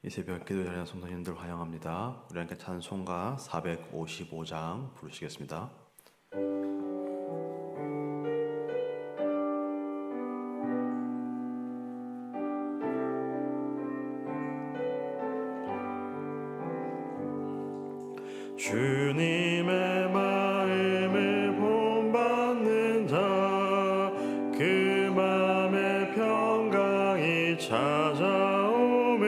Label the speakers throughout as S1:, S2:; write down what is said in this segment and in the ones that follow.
S1: 이 새벽 기도 자리에 성도님들 환영합니다. 우리 함께 찬송가 455장 부르시겠습니다. 주님의 마음을 본받는 자, 그 맘에 평강이 찾아오며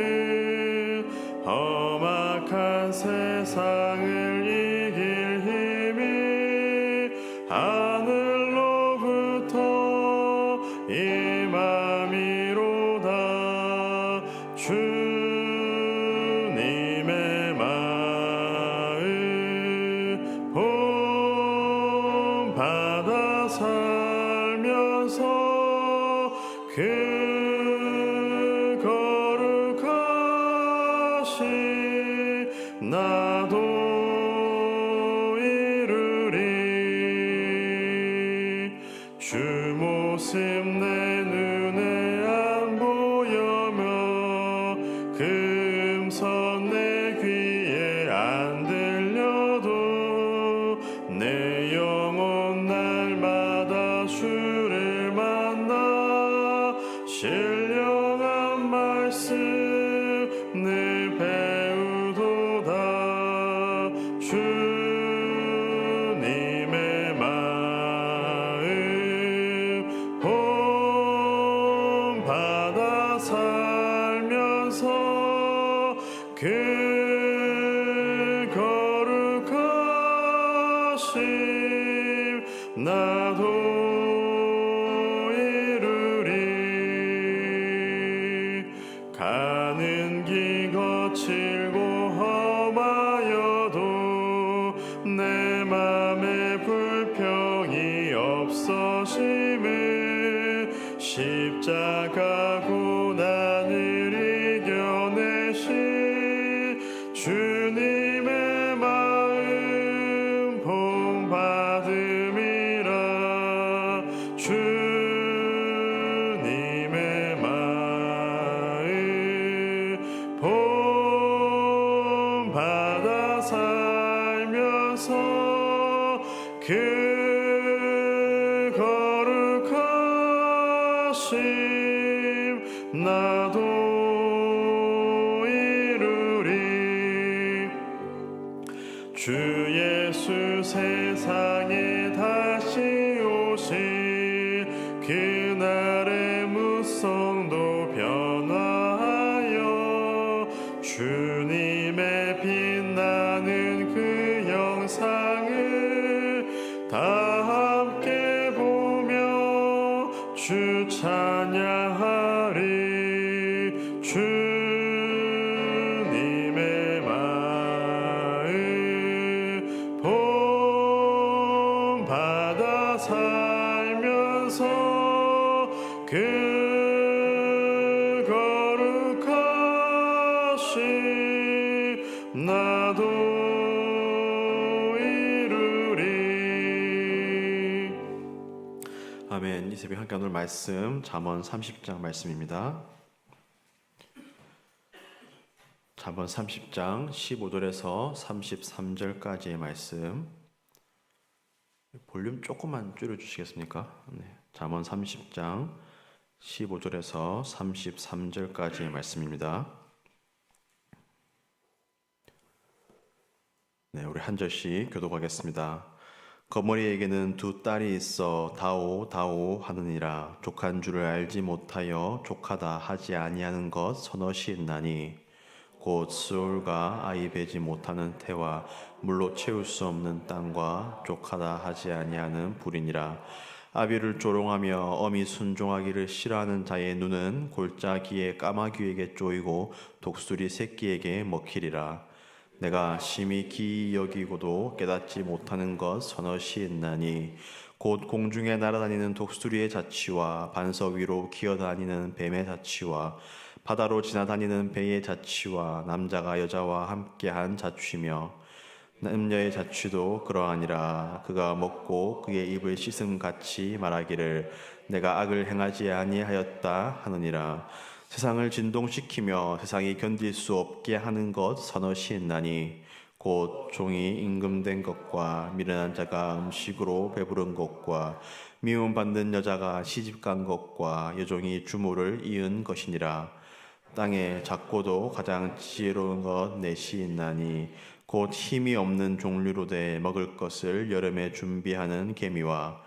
S1: 험악한 세상을 이길 힘이 하늘로부터 임함이로다. 주님의 마음 본받아 살면서 그 거룩하신 나도 이루리. 주 모습 내 눈에 안 보여며 그 음성 내 귀에 안 들려도 내 영혼 날마다 주를 만나 신령한 말씀 늘 배우도다. 주님의 마음 본받아 살면서 그 거룩하심 나도 이루리. 가는 길 거칠고 험하여도 내 맘에 불평이 없어짐을 십자가 고난을 이겨내신 주님의 마음 본받음이라. 주님의 마음 본받아 살면서 그 거룩하심 나도 이루리. 주 예수 세상에 다시 오실 그날의 무성도 변화하여 주님의 빛나는 그 영상을 다 함께 보며 주 찬양하리. 주님의 마음 본받아 살면서 그 거룩하심 나도 이루리. 아멘. 이 새벽 함께 오늘 말씀 잠언 30장 말씀입니다. 잠언 30장 15절에서 33절까지의 말씀. 볼륨 조금만 줄여주시겠습니까? 네. 잠언 30장 15절에서 33절까지의 말씀입니다. 네, 우리 한 절씩 교독하겠습니다. 거머리에게는 두 딸이 있어 다오 다오 하느니라. 족한 줄을 알지 못하여 족하다 하지 아니하는 것 서너시 있나니 곧 수울과 아이 베지 못하는 태와 물로 채울 수 없는 땅과 족하다 하지 아니하는 불이니라. 아비를 조롱하며 어미 순종하기를 싫어하는 자의 눈은 골짜기에 까마귀에게 쪼이고 독수리 새끼에게 먹히리라. 내가 심히 기이 여기고도 깨닫지 못하는 것 서너시 있나니 곧 공중에 날아다니는 독수리의 자취와 반석 위로 기어다니는 뱀의 자취와 바다로 지나다니는 배의 자취와 남자가 여자와 함께한 자취며 남녀의 자취도 그러하니라. 그가 먹고 그의 입을 씻음 같이 말하기를 내가 악을 행하지 아니하였다 하느니라. 세상을 진동시키며 세상이 견딜 수 없게 하는 것 선어시했나니 곧 종이 임금된 것과 미련한 자가 음식으로 배부른 것과 미움받는 여자가 시집간 것과 여종이 주모를 이은 것이니라. 땅에 작고도 가장 지혜로운 것 넷이 있나니 곧 힘이 없는 종류로 돼 먹을 것을 여름에 준비하는 개미와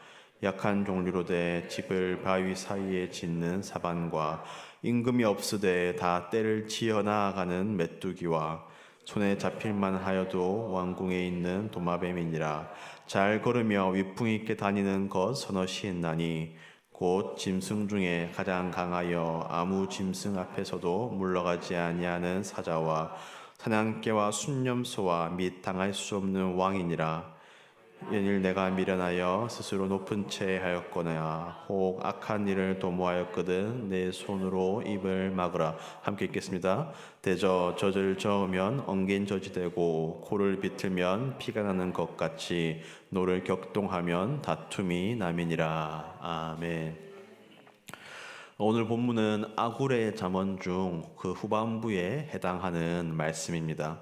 S1: 약한 종류로 돼 집을 바위 사이에 짓는 사반과 임금이 없으되 다 때를 지어 나아가는 메뚜기와 손에 잡힐만 하여도 왕궁에 있는 도마뱀이니라. 잘 걸으며 위풍 있게 다니는 것 서너시 있나니 곧 짐승 중에 가장 강하여 아무 짐승 앞에서도 물러가지 아니하는 사자와 사냥개와 순념소와 및 당할 수 없는 왕이니라. 연일 내가 미련하여 스스로 높은 채 하였거나 혹 악한 일을 도모하였거든 내 손으로 입을 막으라. 함께 읽겠습니다. 대저 젖을 저으면 엉긴 젖이 되고 코를 비틀면 피가 나는 것 같이 노를 격동하면 다툼이 남이니라. 아멘. 오늘 본문은 아굴의 잠언 중 그 후반부에 해당하는 말씀입니다.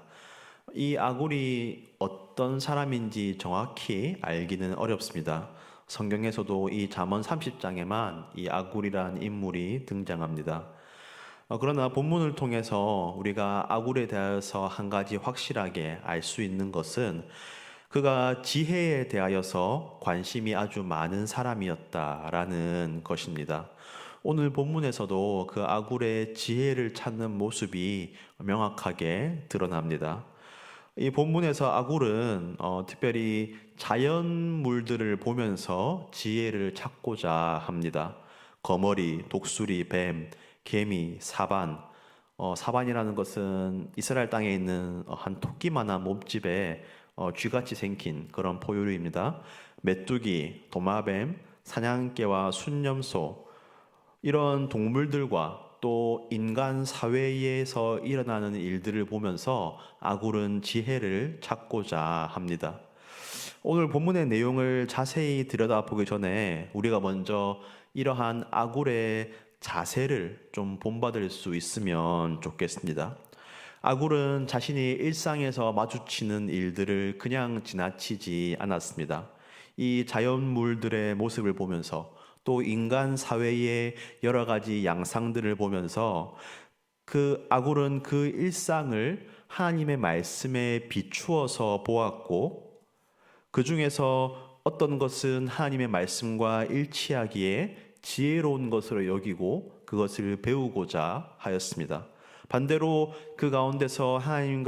S1: 이 아굴이 어떤 사람인지 정확히 알기는 어렵습니다. 성경에서도 이 잠언 30장에만 이 아굴이란 인물이 등장합니다. 그러나 본문을 통해서 우리가 아굴에 대해서 한 가지 확실하게 알 수 있는 것은 그가 지혜에 대하여서 관심이 아주 많은 사람이었다라는 것입니다. 오늘 본문에서도 그 아굴의 지혜를 찾는 모습이 명확하게 드러납니다. 이 본문에서 아굴은 특별히 자연물들을 보면서 지혜를 찾고자 합니다. 거머리, 독수리, 뱀, 개미, 사반. 사반이라는 것은 이스라엘 땅에 있는 한 토끼만한 몸집에 쥐같이 생긴 그런 포유류입니다. 메뚜기, 도마뱀, 사냥개와 순념소 이런 동물들과 또 인간 사회에서 일어나는 일들을 보면서 아굴은 지혜를 찾고자 합니다. 오늘 본문의 내용을 자세히 들여다보기 전에 우리가 먼저 이러한 아굴의 자세를 좀 본받을 수 있으면 좋겠습니다. 아굴은 자신이 일상에서 마주치는 일들을 그냥 지나치지 않았습니다. 이 자연물들의 모습을 보면서 또 인간 사회의 여러 가지 양상들을 보면서 그 아굴은 그 일상을 하나님의 말씀에 비추어서 보았고 그 중에서 어떤 것은 하나님의 말씀과 일치하기에 지혜로운 것으로 여기고 그것을 배우고자 하였습니다. 반대로 그 가운데서 하나님의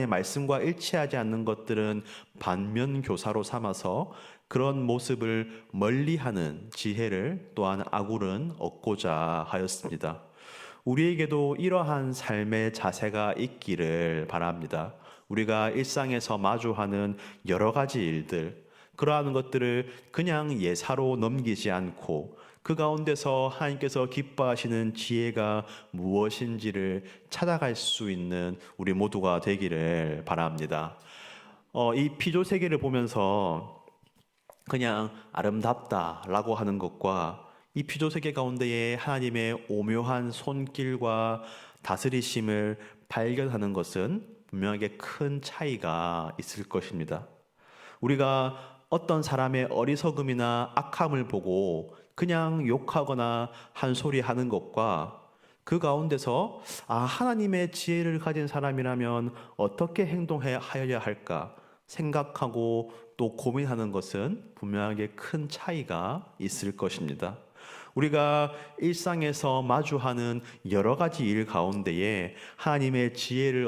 S1: 말씀과 일치하지 않는 것들은 반면 교사로 삼아서 그런 모습을 멀리하는 지혜를 또한 아굴은 얻고자 하였습니다. 우리에게도 이러한 삶의 자세가 있기를 바랍니다. 우리가 일상에서 마주하는 여러 가지 일들, 그러한 것들을 그냥 예사로 넘기지 않고 그 가운데서 하나님께서 기뻐하시는 지혜가 무엇인지를 찾아갈 수 있는 우리 모두가 되기를 바랍니다. 이 피조 세계를 보면서 그냥 아름답다라고 하는 것과 이 피조 세계 가운데에 하나님의 오묘한 손길과 다스리심을 발견하는 것은 분명하게 큰 차이가 있을 것입니다. 우리가 어떤 사람의 어리석음이나 악함을 보고 그냥 욕하거나 한 소리 하는 것과 그 가운데서 하나님의 지혜를 가진 사람이라면 어떻게 행동하여야 할까 생각하고 또 고민하는 것은 분명하게 큰 차이가 있을 것입니다. 우리가 일상에서 마주하는 여러 가지 일 가운데에 하나님의 지혜를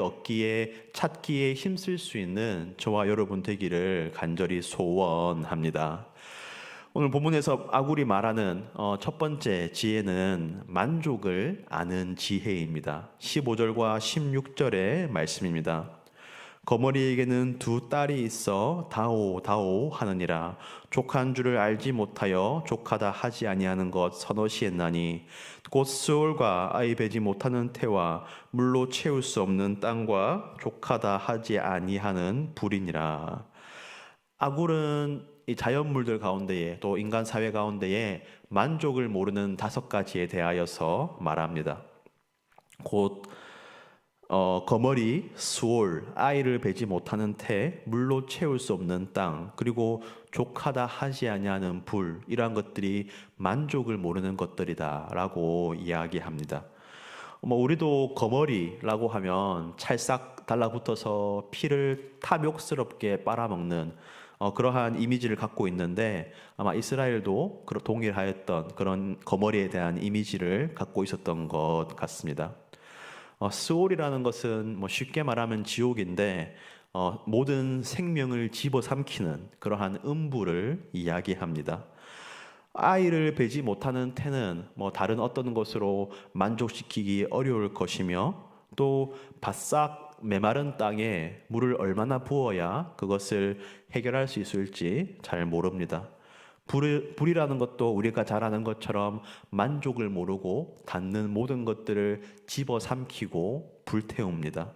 S1: 찾기에 힘쓸 수 있는 저와 여러분 되기를 간절히 소원합니다. 오늘 본문에서 아굴이 말하는 첫 번째 지혜는 만족을 아는 지혜입니다. 15절과 16절의 말씀입니다. 거머리에게는 두 딸이 있어 다오 다오 하느니라. 족한 줄을 알지 못하여 족하다 하지 아니하는 것 서너시했나니 곧 스올과 아이 베지 못하는 태와 물로 채울 수 없는 땅과 족하다 하지 아니하는 불이니라. 아굴은 이 자연물들 가운데에 또 인간 사회 가운데에 만족을 모르는 5가지에 대하여서 말합니다. 곧 거머리, 수올, 아이를 베지 못하는 태, 물로 채울 수 없는 땅, 그리고 족하다 하지 아니하는 불, 이러한 것들이 만족을 모르는 것들이다라고 이야기합니다. 우리도 거머리라고 하면 찰싹 달라붙어서 피를 탐욕스럽게 빨아먹는 그러한 이미지를 갖고 있는데, 아마 이스라엘도 동일하였던 그런 거머리에 대한 이미지를 갖고 있었던 것 같습니다. 스올이라는 것은 쉽게 말하면 지옥인데, 모든 생명을 집어삼키는 그러한 음부를 이야기합니다. 아이를 베지 못하는 태는 다른 어떤 것으로 만족시키기 어려울 것이며, 또 바싹 메마른 땅에 물을 얼마나 부어야 그것을 해결할 수 있을지 잘 모릅니다. 불이라는 것도 우리가 잘 아는 것처럼 만족을 모르고 닿는 모든 것들을 집어삼키고 불태웁니다.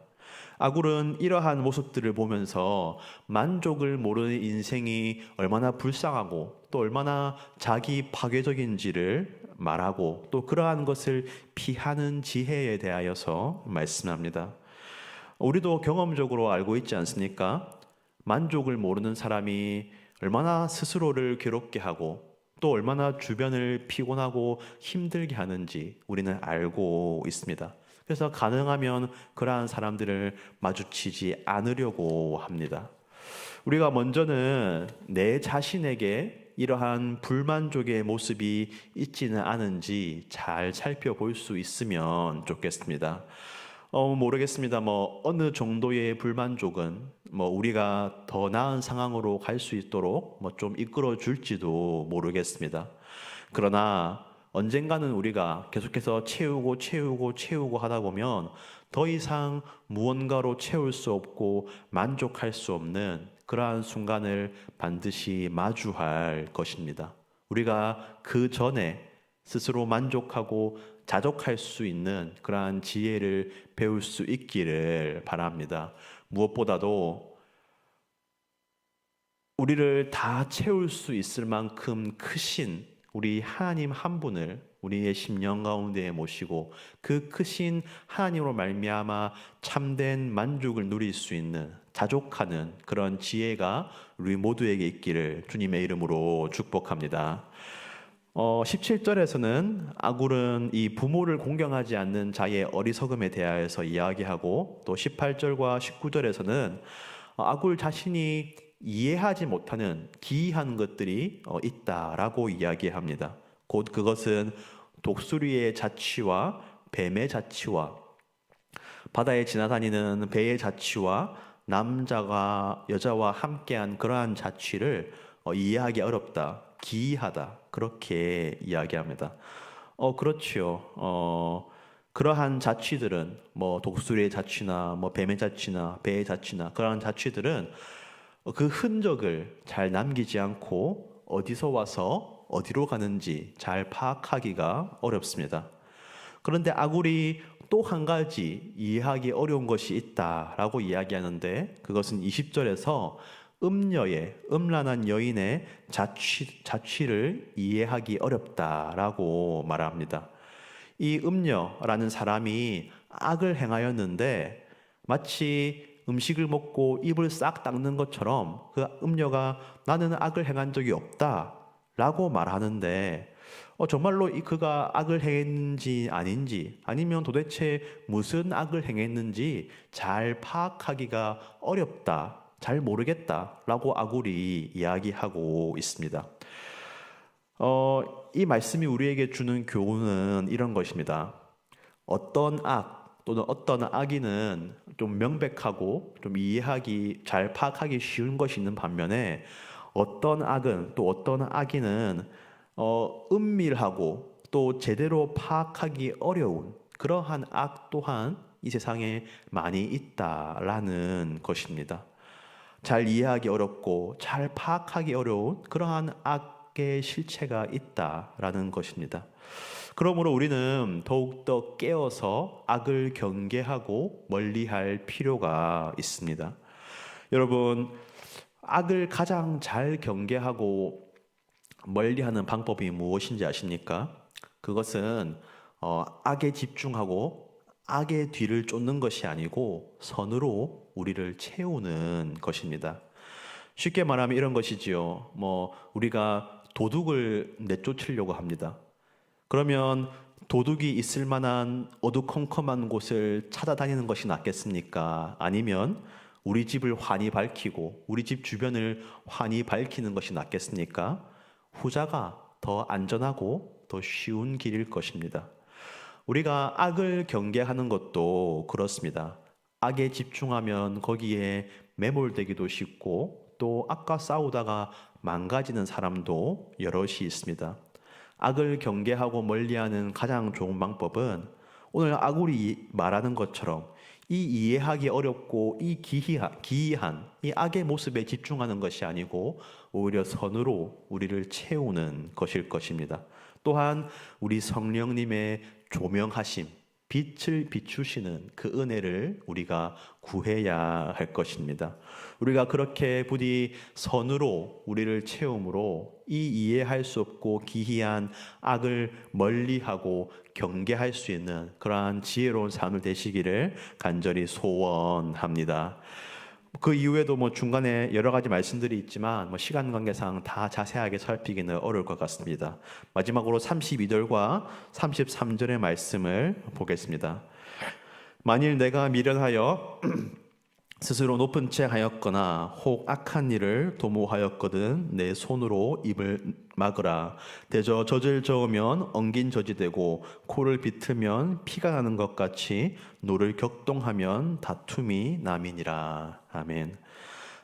S1: 아굴은 이러한 모습들을 보면서 만족을 모르는 인생이 얼마나 불쌍하고 또 얼마나 자기 파괴적인지를 말하고, 또 그러한 것을 피하는 지혜에 대하여서 말씀합니다. 우리도 경험적으로 알고 있지 않습니까? 만족을 모르는 사람이 얼마나 스스로를 괴롭게 하고 또 얼마나 주변을 피곤하고 힘들게 하는지 우리는 알고 있습니다. 그래서 가능하면 그러한 사람들을 마주치지 않으려고 합니다. 우리가 먼저는 내 자신에게 이러한 불만족의 모습이 있지는 않은지 잘 살펴볼 수 있으면 좋겠습니다. 모르겠습니다. 어느 정도의 불만족은 우리가 더 나은 상황으로 갈 수 있도록 좀 이끌어 줄지도 모르겠습니다. 그러나 언젠가는 우리가 계속해서 채우고 하다 보면 더 이상 무언가로 채울 수 없고 만족할 수 없는 그러한 순간을 반드시 마주할 것입니다. 우리가 그 전에 스스로 만족하고 자족할 수 있는 그러한 지혜를 배울 수 있기를 바랍니다. 무엇보다도 우리를 다 채울 수 있을 만큼 크신 우리 하나님 한 분을 우리의 심령 가운데에 모시고, 그 크신 하나님으로 말미암아 참된 만족을 누릴 수 있는, 자족하는 그런 지혜가 우리 모두에게 있기를 주님의 이름으로 축복합니다. 17절에서는 아굴은 이 부모를 공경하지 않는 자의 어리석음에 대하여서 이야기하고, 또 18절과 19절에서는 아굴 자신이 이해하지 못하는 기이한 것들이 있다라고 이야기합니다. 곧 그것은 독수리의 자취와 뱀의 자취와 바다에 지나다니는 배의 자취와 남자가 여자와 함께한 그러한 자취를 이해하기 어렵다, 기이하다, 그렇게 이야기합니다. 그렇지요. 그러한 자취들은 독수리의 자취나 뱀의 자취나 배의 자취나 그러한 자취들은 그 흔적을 잘 남기지 않고 어디서 와서 어디로 가는지 잘 파악하기가 어렵습니다. 그런데 아굴이 또 한 가지 이해하기 어려운 것이 있다라고 이야기하는데, 그것은 20절에서 음란한 여인의 자취를 이해하기 어렵다라고 말합니다. 이 음녀라는 사람이 악을 행하였는데 마치 음식을 먹고 입을 싹 닦는 것처럼 그 음녀가 나는 악을 행한 적이 없다라고 말하는데, 정말로 그가 악을 행했는지 아닌지, 아니면 도대체 무슨 악을 행했는지 잘 파악하기가 어렵다, 잘 모르겠다라고 아굴이 이야기하고 있습니다. 이 말씀이 우리에게 주는 교훈은 이런 것입니다. 어떤 악 또는 어떤 악의는 좀 명백하고 좀 이해하기, 잘 파악하기 쉬운 것이 있는 반면에, 어떤 악은, 또 어떤 악의는 은밀하고 또 제대로 파악하기 어려운 그러한 악 또한 이 세상에 많이 있다라는 것입니다. 잘 이해하기 어렵고 잘 파악하기 어려운 그러한 악의 실체가 있다라는 것입니다. 그러므로 우리는 더욱더 깨어서 악을 경계하고 멀리할 필요가 있습니다. 여러분, 악을 가장 잘 경계하고 멀리하는 방법이 무엇인지 아십니까? 그것은 악에 집중하고 악의 뒤를 쫓는 것이 아니고 선으로 우리를 채우는 것입니다. 쉽게 말하면 이런 것이지요. 우리가 도둑을 내쫓으려고 합니다. 그러면 도둑이 있을 만한 어두컴컴한 곳을 찾아다니는 것이 낫겠습니까? 아니면 우리 집을 환히 밝히고 우리 집 주변을 환히 밝히는 것이 낫겠습니까? 후자가 더 안전하고 더 쉬운 길일 것입니다. 우리가 악을 경계하는 것도 그렇습니다. 악에 집중하면 거기에 매몰되기도 쉽고 또 악과 싸우다가 망가지는 사람도 여럿이 있습니다. 악을 경계하고 멀리하는 가장 좋은 방법은 오늘 아굴이 말하는 것처럼 이 이해하기 어렵고 이 기이한 이 악의 모습에 집중하는 것이 아니고 오히려 선으로 우리를 채우는 것일 것입니다. 또한 우리 성령님의 조명하심, 빛을 비추시는 그 은혜를 우리가 구해야 할 것입니다. 우리가 그렇게 부디 선으로 우리를 채움으로 이 이해할 수 없고 기이한 악을 멀리하고 경계할 수 있는 그러한 지혜로운 삶을 되시기를 간절히 소원합니다. 그 이후에도 중간에 여러 가지 말씀들이 있지만 시간 관계상 다 자세하게 살피기는 어려울 것 같습니다. 마지막으로 32절과 33절의 말씀을 보겠습니다. 만일 내가 미련하여 스스로 높은 채 하였거나 혹 악한 일을 도모하였거든 내 손으로 입을 막으라. 대저 젖을 저으면 엉긴 젖이 되고 코를 비틀면 피가 나는 것 같이 노를 격동하면 다툼이 남이니라. 아멘.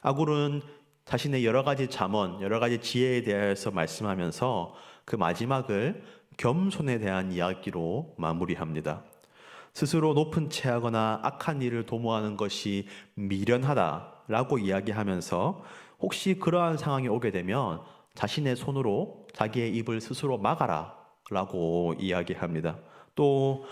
S1: 아굴은 자신의 여러 가지 잠언, 여러 가지 지혜에 대해서 말씀하면서 그 마지막을 겸손에 대한 이야기로 마무리합니다. 스스로 높은 채 하거나 악한 일을 도모하는 것이 미련하다라고 이야기하면서 혹시 그러한 상황이 오게 되면 자신의 손으로 자기의 입을 스스로 막아라 라고 이야기합니다. 또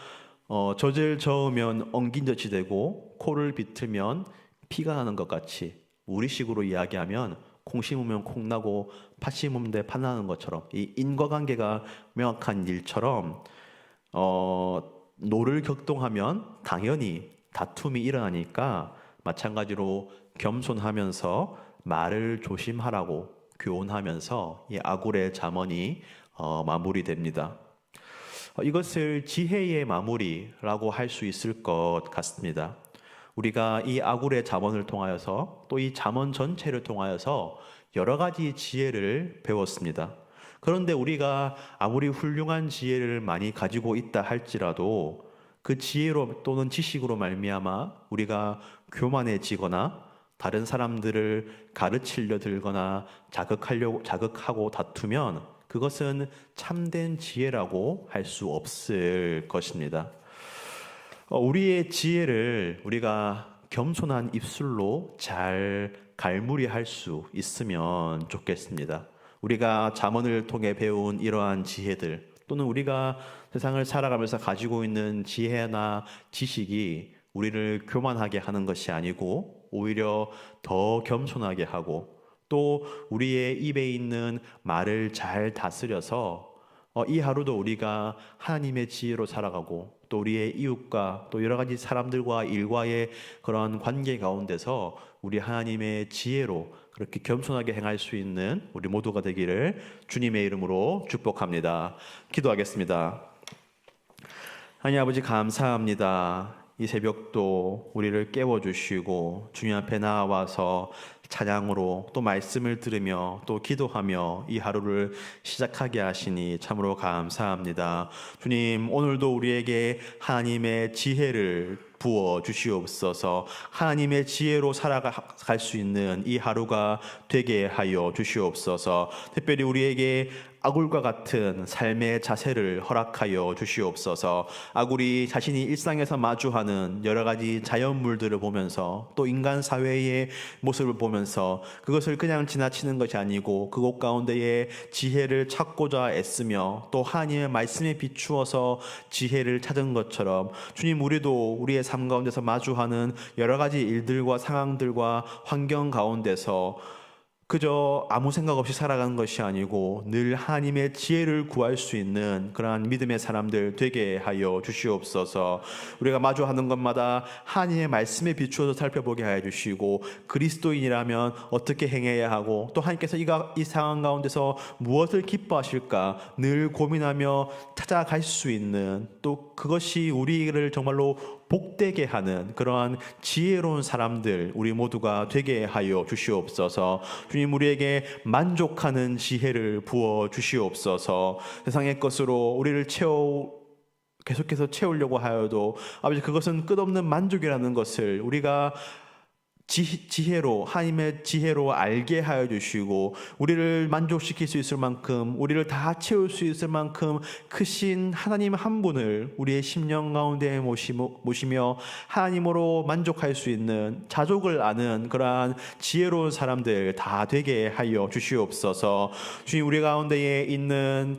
S1: 젖을 저으면 엉긴 젖이 되고 코를 비틀면 피가 나는 것 같이 우리식으로 이야기하면 콩 심으면 콩 나고 팥 심으면 팥 나는 것처럼 이 인과관계가 명확한 일처럼 노를 격동하면 당연히 다툼이 일어나니까 마찬가지로 겸손하면서 말을 조심하라고 교훈하면서 이 아굴의 잠언이 마무리됩니다. 이것을 지혜의 마무리라고 할 수 있을 것 같습니다. 우리가 이 아굴의 잠언을 통하여서 또 이 잠언 전체를 통하여서 여러 가지 지혜를 배웠습니다. 그런데 우리가 아무리 훌륭한 지혜를 많이 가지고 있다 할지라도 그 지혜로 또는 지식으로 말미암아 우리가 교만해지거나 다른 사람들을 가르치려 들거나 자극하고 다투면 그것은 참된 지혜라고 할 수 없을 것입니다. 우리의 지혜를 우리가 겸손한 입술로 잘 갈무리할 수 있으면 좋겠습니다. 우리가 잠언을 통해 배운 이러한 지혜들 또는 우리가 세상을 살아가면서 가지고 있는 지혜나 지식이 우리를 교만하게 하는 것이 아니고 오히려 더 겸손하게 하고 또 우리의 입에 있는 말을 잘 다스려서 이 하루도 우리가 하나님의 지혜로 살아가고 또 우리의 이웃과 또 여러 가지 사람들과 일과의 그런 관계 가운데서 우리 하나님의 지혜로 그렇게 겸손하게 행할 수 있는 우리 모두가 되기를 주님의 이름으로 축복합니다. 기도하겠습니다. 하나님 아버지 감사합니다. 이 새벽도 우리를 깨워주시고 주님 앞에 나와서 찬양으로 또 말씀을 들으며 또 기도하며 이 하루를 시작하게 하시니 참으로 감사합니다. 주님, 오늘도 우리에게 하나님의 지혜를 부어 주시옵소서. 하나님의 지혜로 살아갈 수 있는 이 하루가 되게 하여 주시옵소서. 특별히 우리에게 아굴과 같은 삶의 자세를 허락하여 주시옵소서. 아굴이 자신이 일상에서 마주하는 여러 가지 자연물들을 보면서 또 인간 사회의 모습을 보면서 그것을 그냥 지나치는 것이 아니고 그곳 가운데에 지혜를 찾고자 애쓰며 또 하나님의 말씀에 비추어서 지혜를 찾은 것처럼 주님, 우리도 우리의 삶 가운데서 마주하는 여러 가지 일들과 상황들과 환경 가운데서 그저 아무 생각 없이 살아가는 것이 아니고 늘 하나님의 지혜를 구할 수 있는 그러한 믿음의 사람들 되게 하여 주시옵소서. 우리가 마주하는 것마다 하나님의 말씀에 비추어서 살펴보게 하여 주시고, 그리스도인이라면 어떻게 행해야 하고, 또 하나님께서 이 상황 가운데서 무엇을 기뻐하실까 늘 고민하며 찾아갈 수 있는, 또 그것이 우리를 정말로 복되게 하는 그러한 지혜로운 사람들 우리 모두가 되게 하여 주시옵소서. 주님, 우리에게 만족하는 지혜를 부어 주시옵소서. 세상의 것으로 우리를 계속해서 채우려고 하여도 아버지, 그것은 끝없는 만족이라는 것을 우리가 지혜로, 하나님의 지혜로 알게 하여 주시고, 우리를 만족시킬 수 있을 만큼, 우리를 다 채울 수 있을 만큼 크신 하나님 한 분을 우리의 심령 가운데 모시며 하나님으로 만족할 수 있는, 자족을 아는 그러한 지혜로운 사람들 다 되게 하여 주시옵소서. 주님, 우리 가운데에 있는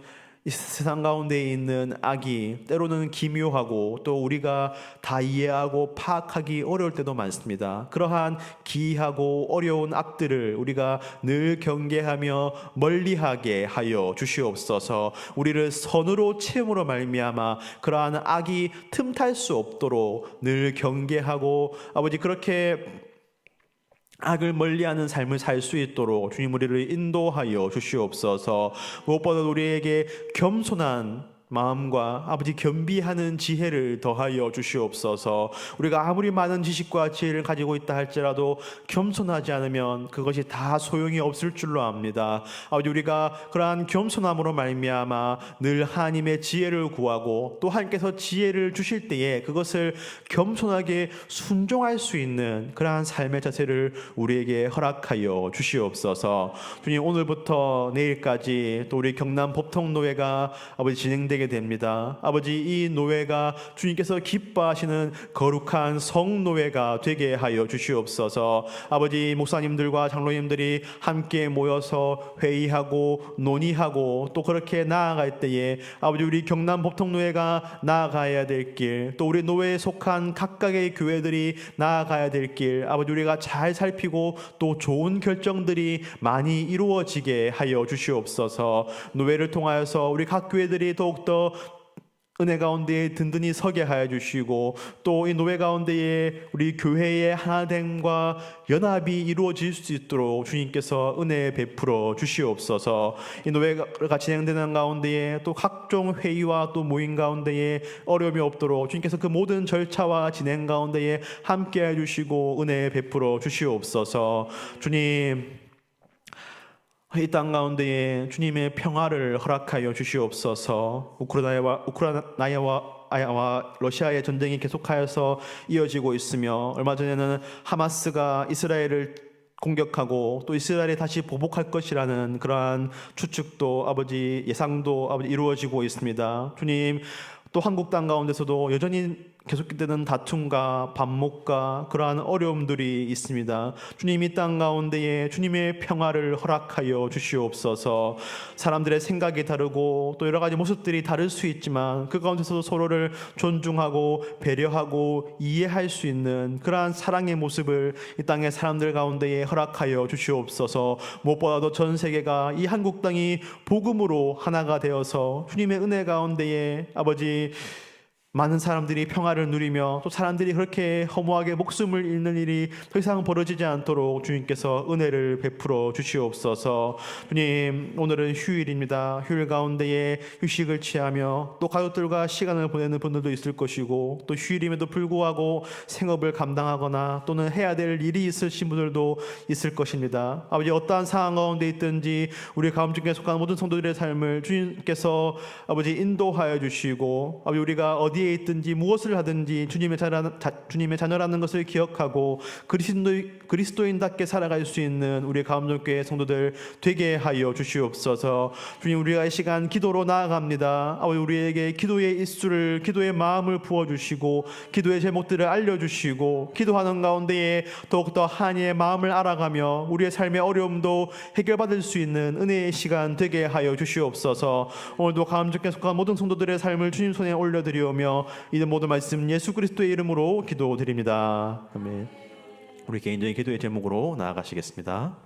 S1: 이 세상 가운데 있는 악이 때로는 기묘하고 또 우리가 다 이해하고 파악하기 어려울 때도 많습니다. 그러한 기이하고 어려운 악들을 우리가 늘 경계하며 멀리하게 하여 주시옵소서. 우리를 선으로 채움으로 말미암아 그러한 악이 틈탈 수 없도록 늘 경계하고, 아버지, 그렇게 악을 멀리하는 삶을 살 수 있도록 주님 우리를 인도하여 주시옵소서. 무엇보다 우리에게 겸손한 마음과 아버지 겸비하는 지혜를 더하여 주시옵소서. 우리가 아무리 많은 지식과 지혜를 가지고 있다 할지라도 겸손하지 않으면 그것이 다 소용이 없을 줄로 압니다. 아버지, 우리가 그러한 겸손함으로 말미암아 늘 하나님의 지혜를 구하고, 또 하나님께서 지혜를 주실 때에 그것을 겸손하게 순종할 수 있는 그러한 삶의 자세를 우리에게 허락하여 주시옵소서. 주님, 오늘부터 내일까지 또 우리 경남 법통노회가 아버지 진행되게 됩니다. 아버지, 이 노회가 주님께서 기뻐하시는 거룩한 성노회가 되게 하여 주시옵소서. 아버지, 목사님들과 장로님들이 함께 모여서 회의하고 논의하고 또 그렇게 나아갈 때에 아버지, 우리 경남 법통노회가 나아가야 될 길, 또 우리 노회에 속한 각각의 교회들이 나아가야 될 길, 아버지, 우리가 잘 살피고 또 좋은 결정들이 많이 이루어지게 하여 주시옵소서. 노회를 통하여서 우리 각 교회들이 더욱더 은혜 가운데 든든히 서게 하여 주시고, 또 이 노회 가운데에 우리 교회의 하나됨과 연합이 이루어질 수 있도록 주님께서 은혜 베풀어 주시옵소서. 이 노회가 진행되는 가운데에 또 각종 회의와 또 모임 가운데에 어려움이 없도록 주님께서 그 모든 절차와 진행 가운데에 함께 해 주시고 은혜 베풀어 주시옵소서. 주님, 이 땅 가운데에 주님의 평화를 허락하여 주시옵소서. 우크라이나와 러시아의 전쟁이 계속하여서 이어지고 있으며, 얼마 전에는 하마스가 이스라엘을 공격하고 또 이스라엘이 다시 보복할 것이라는 그러한 추측도 아버지, 예상도 아버지 이루어지고 있습니다. 주님, 또 한국 땅 가운데서도 여전히 계속되는 다툼과 반목과 그러한 어려움들이 있습니다. 주님, 이 땅 가운데에 주님의 평화를 허락하여 주시옵소서. 사람들의 생각이 다르고 또 여러 가지 모습들이 다를 수 있지만 그 가운데서도 서로를 존중하고 배려하고 이해할 수 있는 그러한 사랑의 모습을 이 땅의 사람들 가운데에 허락하여 주시옵소서. 무엇보다도 전 세계가 이 한국 땅이 복음으로 하나가 되어서 주님의 은혜 가운데에 아버지, 많은 사람들이 평화를 누리며 또 사람들이 그렇게 허무하게 목숨을 잃는 일이 더 이상 벌어지지 않도록 주님께서 은혜를 베풀어 주시옵소서. 주님, 오늘은 휴일입니다. 휴일 가운데에 휴식을 취하며 또 가족들과 시간을 보내는 분들도 있을 것이고, 또 휴일임에도 불구하고 생업을 감당하거나 또는 해야 될 일이 있으신 분들도 있을 것입니다. 아버지, 어떠한 상황 가운데 있든지 우리 가운데 속한 모든 성도들의 삶을 주님께서 아버지 인도하여 주시고, 아버지, 우리가 어디에 있든지 무엇을 하든지 주님의 자녀라는 것을 기억하고 그리스도인답게 살아갈 수 있는 우리 가운데교회 성도들 되게 하여 주시옵소서. 주님, 우리가 이 시간 기도로 나아갑니다. 아버지, 우리에게 기도의 일수를, 기도의 마음을 부어주시고 기도의 제목들을 알려주시고, 기도하는 가운데에 더욱더 하나님의 마음을 알아가며 우리의 삶의 어려움도 해결받을 수 있는 은혜의 시간 되게 하여 주시옵소서. 오늘도 가운데 속한 모든 성도들의 삶을 주님 손에 올려드리오며 이 모든 말씀 예수 그리스도의 이름으로 기도드립니다. 아멘. 우리 개인적인 기도의 제목으로 나아가시겠습니다.